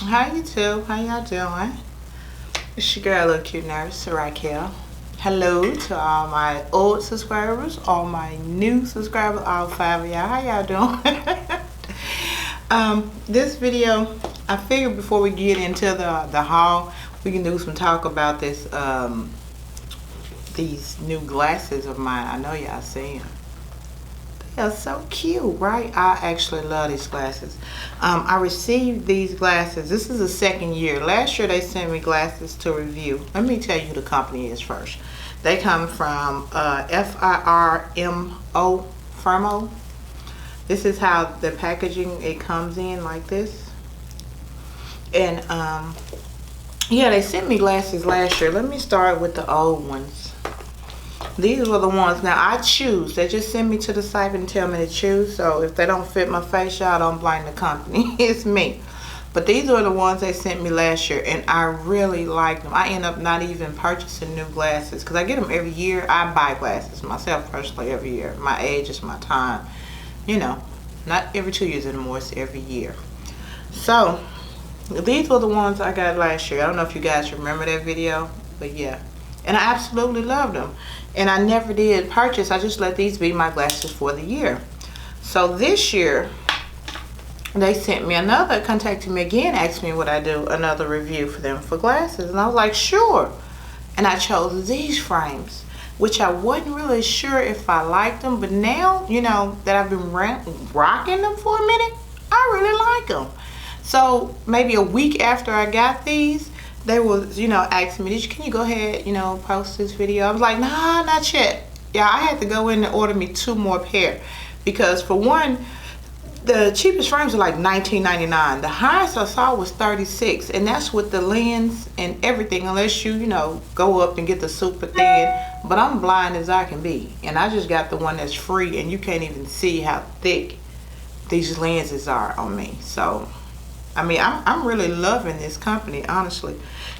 Hi YouTube, how y'all doing? It's your girl Lilcutenurse, Raquel. Hello to all my old subscribers, all my new subscribers, all 5 of y'all. How y'all doing? This video, I figured before we get into the haul, we can do some talk about this these new glasses of mine. I know y'all seen them. They're so cute, right? I actually love these glasses. I received these glasses. This is the second year. Last year they sent me glasses to review. Let me tell you who the company is first. They come from Firmoo. Firmoo. This is how the packaging it comes in, like this. And yeah, they sent me glasses last year. Let me start with the old ones. These were the ones. Now I choose. They just send me to the site and tell me to choose. So if they don't fit my face, y'all don't blame the company. It's me. But these are the ones they sent me last year, and I really like them. I end up not even purchasing new glasses because I get them every year. I buy glasses myself personally every year. My age is my time. You know, not every 2 years anymore. It's every year. So these were the ones I got last year. I don't know if you guys remember that video, but yeah. And I absolutely loved them. And I never did purchase. I just let these be my glasses for the year. So this year, they sent me another, contacted me again, asked me would I do another review for them for glasses. And I was like, sure. And I chose these frames, which I wasn't really sure if I liked them. But now, you know, that I've been rocking them for a minute, I really like them. So maybe a week after I got these, they was, you know, asking me, can you go ahead, you know, post this video? I was like, nah, not yet. Yeah, I had to go in and order me 2 more pair. Because for one, the cheapest frames are like $19.99. The highest I saw was $36. And that's with the lens and everything, unless you know, go up and get the super thin. But I'm blind as I can be. And I just got the one that's free, and you can't even see how thick these lenses are on me. So I mean, I'm really loving this company, honestly.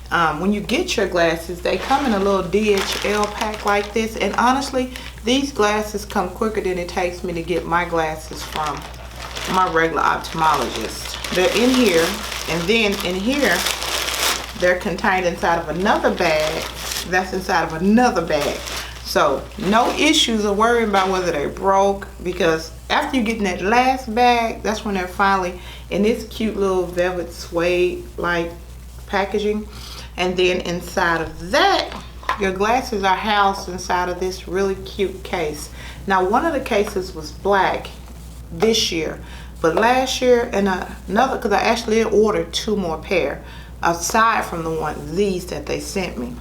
When you get your glasses, they come in a little DHL pack like this. And honestly, these glasses come quicker than it takes me to get my glasses from my regular ophthalmologist. They're in here, and then in here, they're contained inside of another bag. That's inside of another bag. So no issues of worrying about whether they broke, because after you get in that last bag, that's when they're finally in this cute little velvet suede like packaging. And then inside of that, your glasses are housed inside of this really cute case. Now one of the cases was black this year, but last year, and another, because I actually ordered 2 more pair aside from these that they sent me.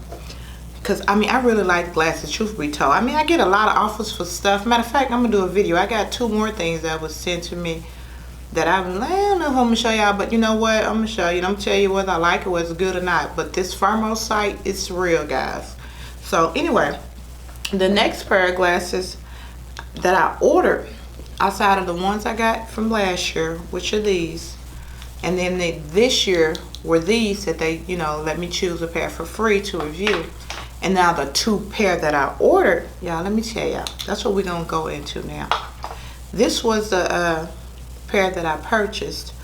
Because, I mean, I really like glasses, truth be told. I mean, I get a lot of offers for stuff. Matter of fact, I'm going to do a video. I got 2 more things that was sent to me that I don't know if I'm going to show y'all. But you know what? I'm going to show you. And I'm going to tell you whether I like it, whether it's good or not. But this Firmoo site, it's real, guys. So, anyway, the next pair of glasses that I ordered, outside of the ones I got from last year, which are these. And then this year were these that they, you know, let me choose a pair for free to review. And now the 2 pair that I ordered, y'all, let me tell y'all, that's what we're going to go into now. This was the pair that I purchased.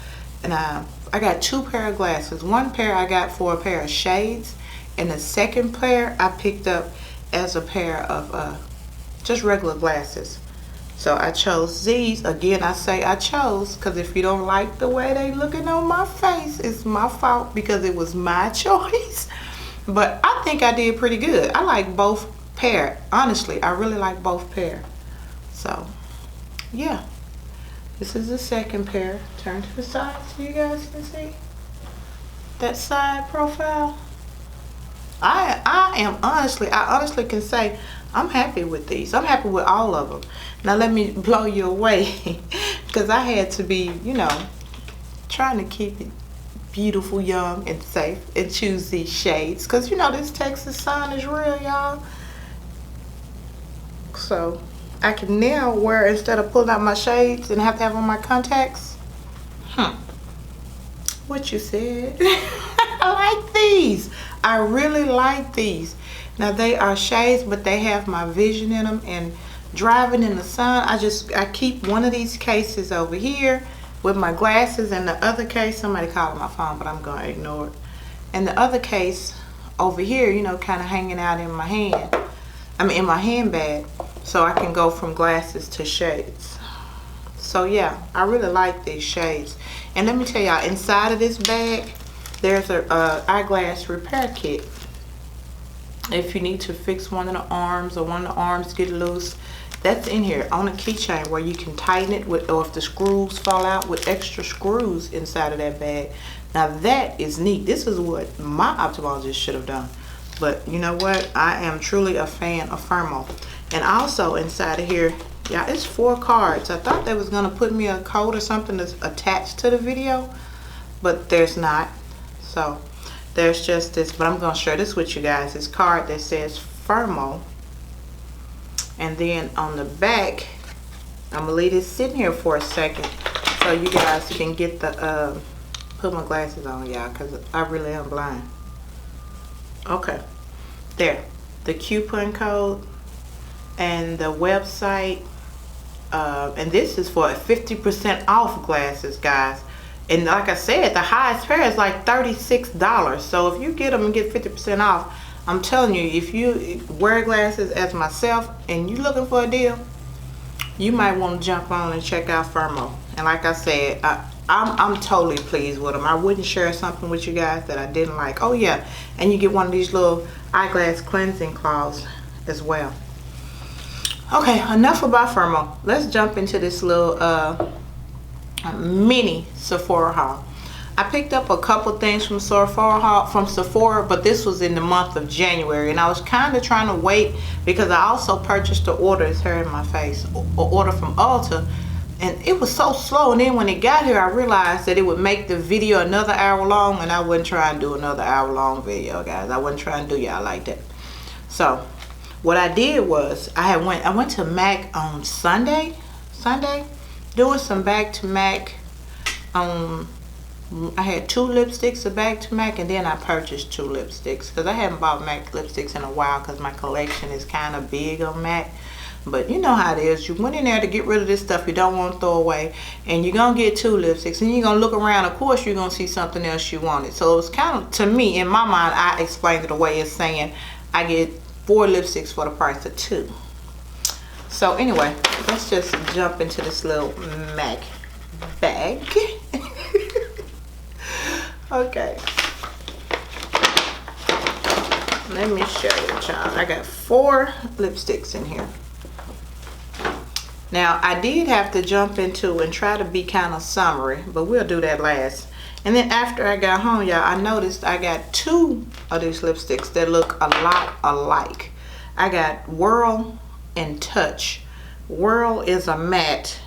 And I got 2 pair of glasses. One pair I got for a pair of shades. And the second pair I picked up as a pair of just regular glasses. So I chose these. Again, I say I chose, because if you don't like the way they looking on my face, it's my fault, because it was my choice. But I think I did pretty good. I like both pair. Honestly, I really like both pair. So, yeah. This is the second pair. Turn to the side so you guys can see that side profile. I honestly can say I'm happy with these. I'm happy with all of them. Now let me blow you away, because I had to be, you know, trying to keep it beautiful, young, and safe, and choose these shades, because you know this Texas sun is real, y'all. So I can now wear, instead of pulling out my shades and have to have on my contacts. What you said? I like these. I really like these. Now they are shades, but they have my vision in them, and driving in the sun, I keep one of these cases over here with my glasses in the other case. Somebody calling my phone, but I'm gonna ignore it. In the other case over here, you know, kind of hanging out in my hand, in my handbag, so I can go from glasses to shades. So yeah, I really like these shades. And let me tell y'all, inside of this bag there's a eyeglass repair kit. If you need to fix one of the arms, or one of the arms get loose, that's in here on a keychain, where you can tighten it with, or if the screws fall out, with extra screws inside of that bag. Now that is neat. This is what my ophthalmologist should have done. But you know what, I am truly a fan of Firmoo. And also inside of here, yeah, it's 4 cards. I thought they was gonna put me a code or something that's attached to the video, but there's not. So there's just this, but I'm gonna share this with you guys. This card that says Firmoo, and then on the back, I'm gonna leave this sitting here for a second so you guys can get the put my glasses on, y'all, because I really am blind. Okay, there, the coupon code and the website, and this is for 50% off glasses, guys. And like I said, the highest pair is like $36. So if you get them and get 50% off, I'm telling you, if you wear glasses as myself and you looking for a deal, you might want to jump on and check out Firmoo. And like I said, I'm totally pleased with them. I wouldn't share something with you guys that I didn't like. Oh yeah, and you get one of these little eyeglass cleansing cloths as well. Okay, enough about Firmoo. Let's jump into this little mini Sephora haul. I picked up a couple things from Sephora, but this was in the month of January, and I was kind of trying to wait because I also purchased the order order from Ulta, and it was so slow. And then when it got here, I realized that it would make the video another hour long, and I wouldn't try and do another hour-long video, guys. I wouldn't try and do y'all like that. So what I did was I went to MAC on Sunday, doing some back to MAC. I had 2 lipsticks of back to MAC, and then I purchased 2 lipsticks because I haven't bought MAC lipsticks in a while because my collection is kind of big on MAC. But you know how it is. You went in there to get rid of this stuff you don't want to throw away, and you're going to get 2 lipsticks, and you're going to look around. Of course, you're going to see something else you wanted. So it was kind of, to me, in my mind, I explained it away as saying I get 4 lipsticks for the price of 2. So anyway, let's just jump into this little MAC bag. Okay, let me show you, child. I got 4 lipsticks in here. Now I did have to jump into and try to be kind of summary, but we'll do that last. And then after I got home, y'all, I noticed I got 2 of these lipsticks that look a lot alike. I got Whirl and Touch. Whirl is a matte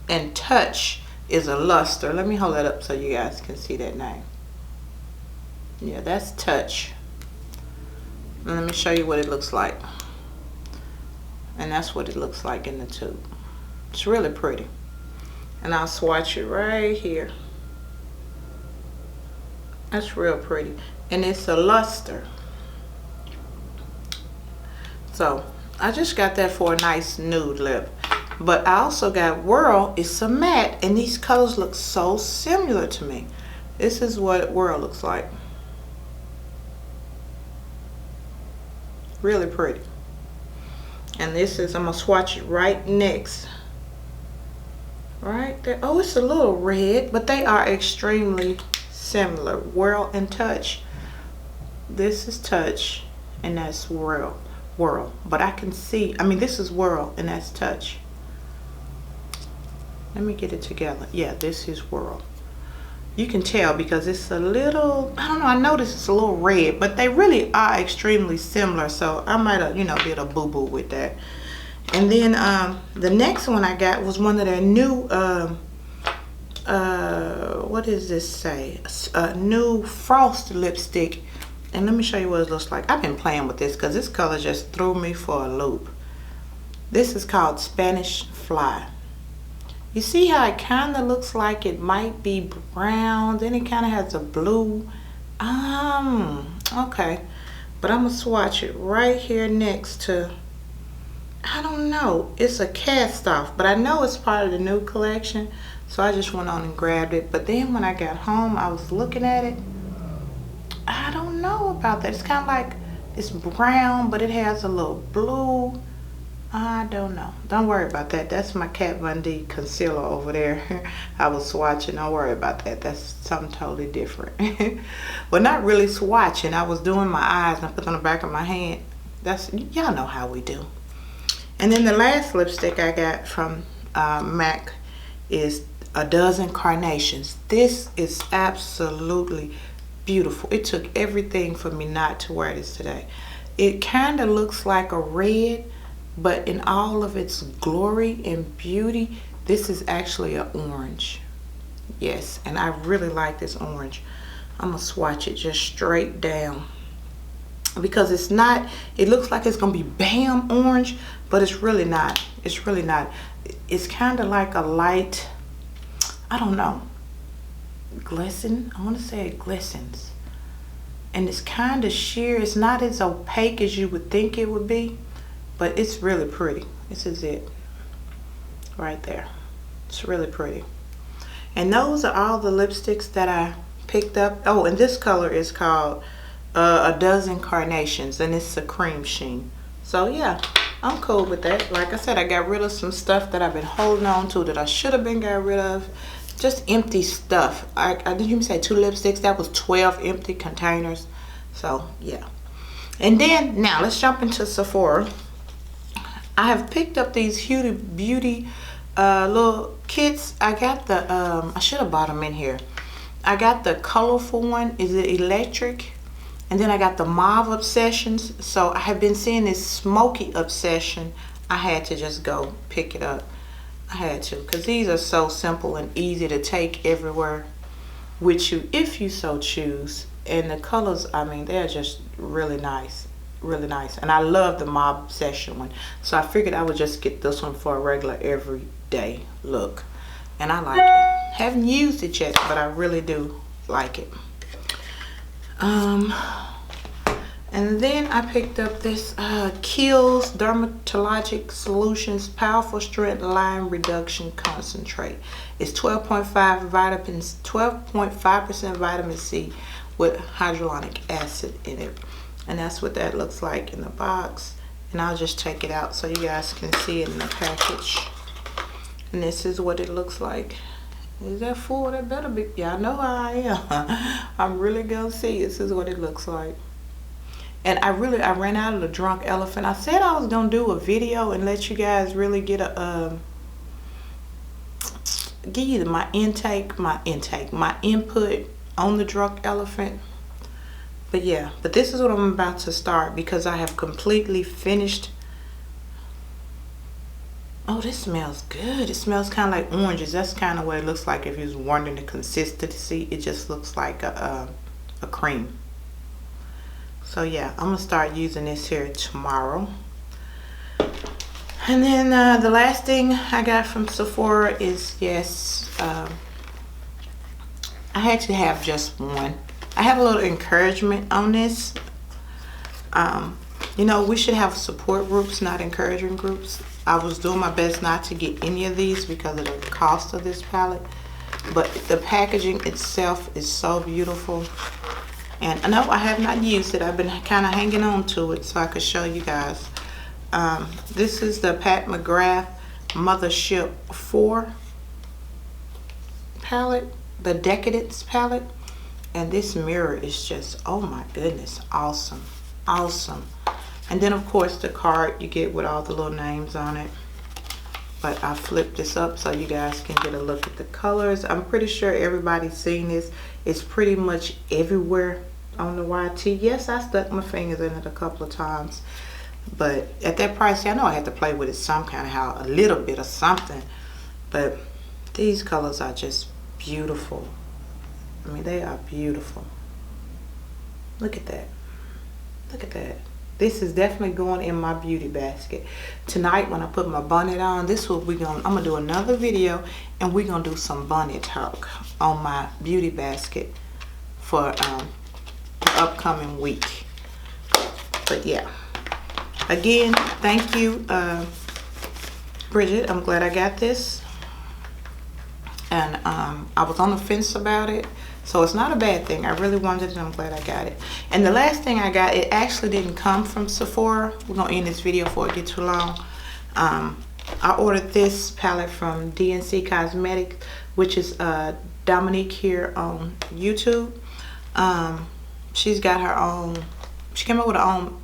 and Touch is a luster. Let me hold that up so you guys can see that name. Yeah, that's Touch. And let me show you what it looks like. And that's what it looks like in the tube. It's really pretty. And I'll swatch it right here. That's real pretty. And it's a luster. So I just got that for a nice nude lip. But I also got Whirl. It's a matte, and these colors look so similar to me. This is what Whirl looks like. Really pretty. And this is, I'm gonna swatch it right next. Right there. Oh, it's a little red, but they are extremely similar. Whirl and Touch. This is Touch, and that's Whirl. But I can see, this is Whirl, and that's Touch. Let me get it together. Yeah, this is Whirl. You can tell because it's a little, I don't know, I noticed it's a little red, but they really are extremely similar. So I might have, did a boo-boo with that. And then the next one I got was one of their new, what does this say? New Frost lipstick. And let me show you what it looks like. I've been playing with this because this color just threw me for a loop. This is called Spanish Fly. You see how it kind of looks like it might be brown, then it kind of has a blue. Okay. But I'm going to swatch it right here next to, I don't know, it's a cast off, but I know it's part of the new collection. So I just went on and grabbed it. But then when I got home, I was looking at it. I don't know about that. It's kind of like, it's brown, but it has a little blue. I don't know. Don't worry about that. That's my Kat Von D concealer over there. I was swatching. Don't worry about that. That's something totally different. Well, not really swatching. I was doing my eyes and I put it on the back of my hand. That's, y'all know how we do. And then the last lipstick I got from MAC is A Dozen Carnations. This is absolutely beautiful. It took everything for me not to wear this today. It kind of looks like a red, but in all of its glory and beauty, this is actually an orange. Yes, and I really like this orange. I'm gonna swatch it just straight down, because it's not, it looks like it's gonna be bam orange, but it's really not. It's really not. It's kind of like a light, I don't know, glisten. I want to say it glistens, and it's kind of sheer. It's not as opaque as you would think it would be, but it's really pretty. This is it right there. It's really pretty. And those are all the lipsticks that I picked up. Oh, and this color is called A Dozen Carnations, and it's a cream sheen. So yeah, I'm cool with that. Like I said, I got rid of some stuff that I've been holding on to that I should have been got rid of. Just empty stuff. I did you say 2 lipsticks? That was 12 empty containers. So yeah. And then now let's jump into Sephora. I have picked up these beauty little kits. I got the I should have bought them in here. I got the colorful one. Is it electric? And then I got the mauve obsessions. So I have been seeing this smoky obsession. I had to just go pick it up. I had to, because these are so simple and easy to take everywhere with you if you so choose. And the colors, I mean, they're just really nice. Really nice. And I love the mauve obsession one. So I figured I would just get this one for a regular everyday look. And I like it. Haven't used it yet, but I really do like it. And then I picked up this Kiehl's Dermatologic Solutions Powerful Strength Line Reduction Concentrate. It's 12.5 vitamins, 12.5% vitamin C with hyaluronic acid in it. And that's what that looks like in the box. And I'll just take it out so you guys can see it in the package. And this is what it looks like. Is that full? That better be. Y'all know how I am. I'm really gonna see. This is what it looks like. And I ran out of the Drunk Elephant. I said I was gonna do a video and let you guys really get a give you my input on the Drunk Elephant. But yeah, but this is what I'm about to start, because I have completely finished. Oh, this smells good. It smells kind of like oranges. That's kind of what it looks like if you was wondering the consistency. It just looks like a cream. So yeah, I'm gonna start using this here tomorrow. And then the last thing I got from Sephora is, yes, I had to have just one. I have a little encouragement on this. You know, we should have support groups, not encouraging groups. I was doing my best not to get any of these because of the cost of this palette. But the packaging itself is so beautiful. And I know I have not used it. I've been kind of hanging on to it so I could show you guys. This is the Pat McGrath Mothership 4 palette, the Decadence palette. And this mirror is just, oh my goodness, awesome. Awesome. And then of course the card you get with all the little names on it. But I flipped this up so you guys can get a look at the colors. I'm pretty sure everybody's seen this. It's pretty much everywhere on the YT. Yes, I stuck my fingers in it a couple of times. But at that price, I know I had to play with it some kind of how, a little bit of something. But these colors are just beautiful. I mean, they are beautiful. Look at that. Look at that. This is definitely going in my beauty basket. Tonight when I put my bonnet on, this will be going, I'm gonna do another video and we're gonna do some bonnet talk on my beauty basket for the upcoming week. But yeah, again, thank you, Bridget. I'm glad I got this. and I was on the fence about it. So it's not a bad thing. I really wanted it, and I'm glad I got it. And the last thing I got, it actually didn't come from Sephora. We're gonna end this video before it gets too long. I ordered this palette from DNC Cosmetics, which is Dominique here on YouTube. She's got her own, she came up with her own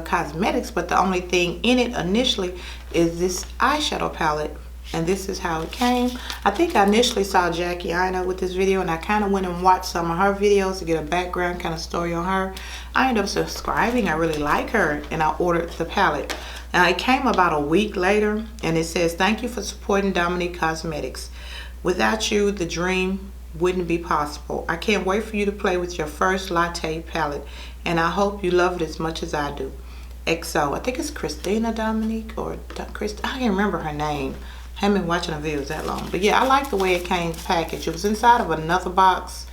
cosmetics, but the only thing in it initially is this eyeshadow palette. And this is how it came. I think I initially saw Jackie Aina with this video, and I kind of went and watched some of her videos to get a background kind of story on her. I ended up subscribing. I really like her, and I ordered the palette. Now it came about a week later, and it says, "Thank you for supporting Dominique Cosmetics. Without you, the dream wouldn't be possible. I can't wait for you to play with your first latte palette, and I hope you love it as much as I do. XO." I think it's Christina Dominique or Christ. I can't remember her name. I haven't been watching the videos that long, but yeah, I like the way it came packaged. It was inside of another box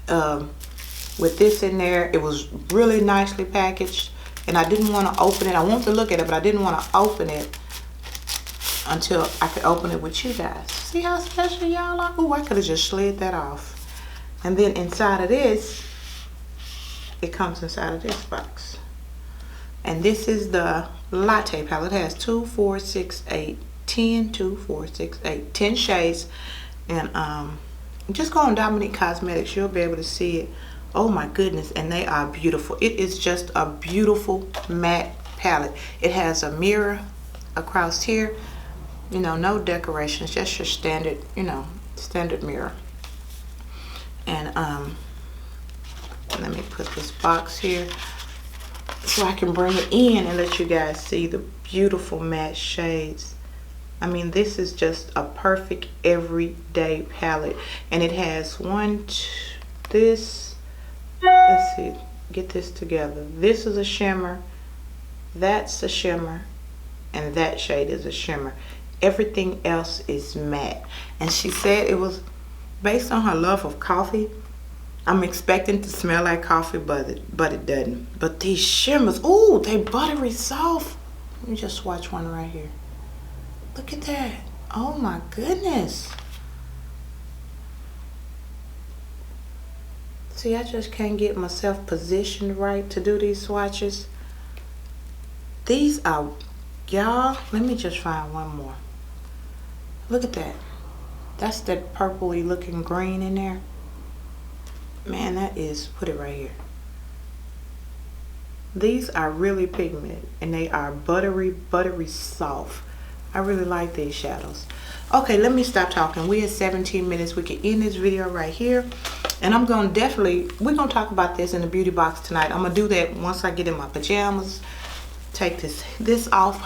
with this in there. It was really nicely packaged, and I didn't want to open it. I wanted to look at it, but I didn't want to open it until I could open it with you guys. See how special y'all are? Oh, I could have just slid that off. And then inside of this, it comes inside of this box. And this is the latte palette. It has 2, 4, 6, 8, 10, 2, 4, 6, 8, 10 shades. And just go on Dominique Cosmetics, you'll be able to see it. Oh my goodness, and they are beautiful. It is just a beautiful matte palette. It has a mirror across here, you know, no decorations, just your standard, you know, standard mirror. And let me put this box here so I can bring it in and let you guys see the beautiful matte shades. I mean, this is just a perfect everyday palette. And it has this, let's see, get this together. This is a shimmer, that's a shimmer, and that shade is a shimmer. Everything else is matte. And she said it was based on her love of coffee. I'm expecting to smell like coffee, but it doesn't. But these shimmers, ooh, they buttery soft. Let me just swatch one right here. Look at that. Oh my goodness. See, I just can't get myself positioned right to do these swatches. These are, y'all, let me just find one more. Look at that. That's that purpley looking green in there. Man, that is, put it right here. These are really pigmented, and they are buttery soft. I really like these shadows. Okay, let me stop talking. We at 17 minutes. We can end this video right here. And I'm going to we're going to talk about this in the beauty box tonight. I'm going to do that once I get in my pajamas. Take this off.